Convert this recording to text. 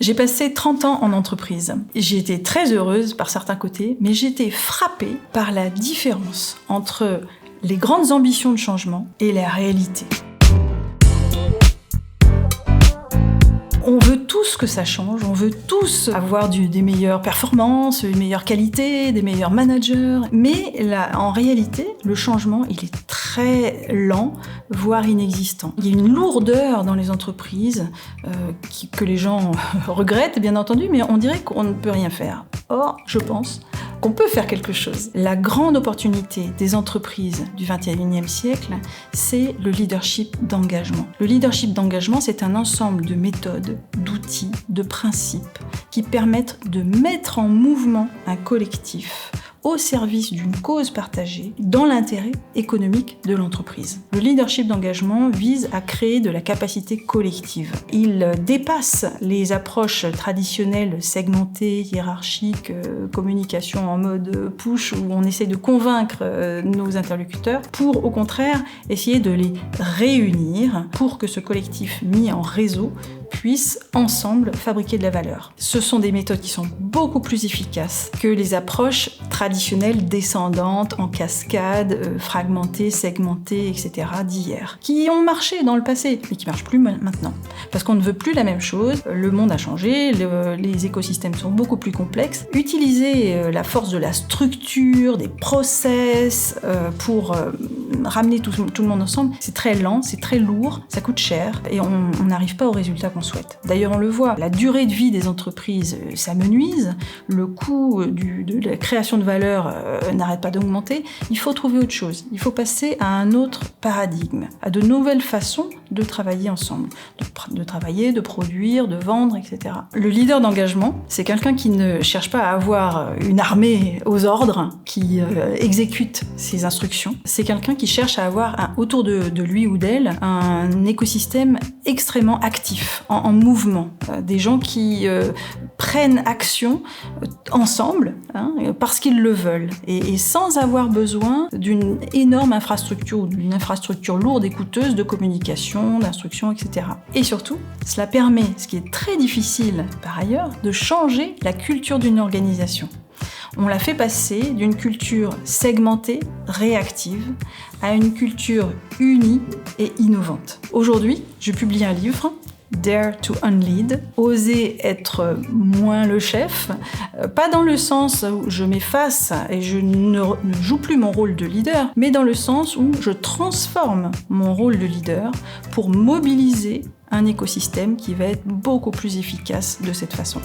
J'ai passé 30 ans en entreprise. J'ai été très heureuse par certains côtés, mais j'ai été frappée par la différence entre les grandes ambitions de changement et la réalité. On veut tous que ça change, on veut tous avoir des meilleures performances, une meilleure qualité, des meilleurs managers. Mais là, en réalité, le changement, il est très lent, voire inexistant. Il y a une lourdeur dans les entreprises que les gens regrettent, bien entendu, mais on dirait qu'on ne peut rien faire. Or, je pense qu'on peut faire quelque chose. La grande opportunité des entreprises du XXIe siècle, c'est le leadership d'engagement. Le leadership d'engagement, c'est un ensemble de méthodes, d'outils, de principes qui permettent de mettre en mouvement un collectif au service d'une cause partagée dans l'intérêt économique de l'entreprise. Le leadership d'engagement vise à créer de la capacité collective. Il dépasse les approches traditionnelles segmentées, hiérarchiques, communication en mode push où on essaie de convaincre nos interlocuteurs pour au contraire essayer de les réunir pour que ce collectif mis en réseau puisse ensemble fabriquer de la valeur. Ce sont des méthodes qui sont beaucoup plus efficaces que les approches traditionnelles descendantes, en cascade, fragmentées, segmentées, etc. d'hier, qui ont marché dans le passé, mais qui ne marchent plus maintenant. Parce qu'on ne veut plus la même chose, le monde a changé, les écosystèmes sont beaucoup plus complexes. Utiliser la force de la structure, des process pour ramener tout le monde ensemble, c'est très lent, c'est très lourd, ça coûte cher et on n'arrive pas au résultat qu'on souhaite. D'ailleurs, on le voit, la durée de vie des entreprises s'amenuise, le coût de la création de valeur n'arrête pas d'augmenter. Il faut trouver autre chose. Il faut passer à un autre paradigme, à de nouvelles façons de travailler ensemble, de travailler, de produire, de vendre, etc. Le leader d'engagement, c'est quelqu'un qui ne cherche pas à avoir une armée aux ordres, qui exécute ses instructions. C'est quelqu'un qui cherche à avoir autour de lui ou d'elle un écosystème extrêmement actif, en mouvement. Des gens qui prennent action ensemble, parce qu'ils le veulent, et sans avoir besoin d'une énorme infrastructure ou d'une infrastructure lourde et coûteuse de communication, d'instruction, etc. Et surtout, cela permet, ce qui est très difficile par ailleurs, de changer la culture d'une organisation. On l'a fait passer d'une culture segmentée, réactive, à une culture unie et innovante. Aujourd'hui, je publie un livre, Dare to Unlead, oser être moins le chef, pas dans le sens où je m'efface et je ne joue plus mon rôle de leader, mais dans le sens où je transforme mon rôle de leader pour mobiliser un écosystème qui va être beaucoup plus efficace de cette façon.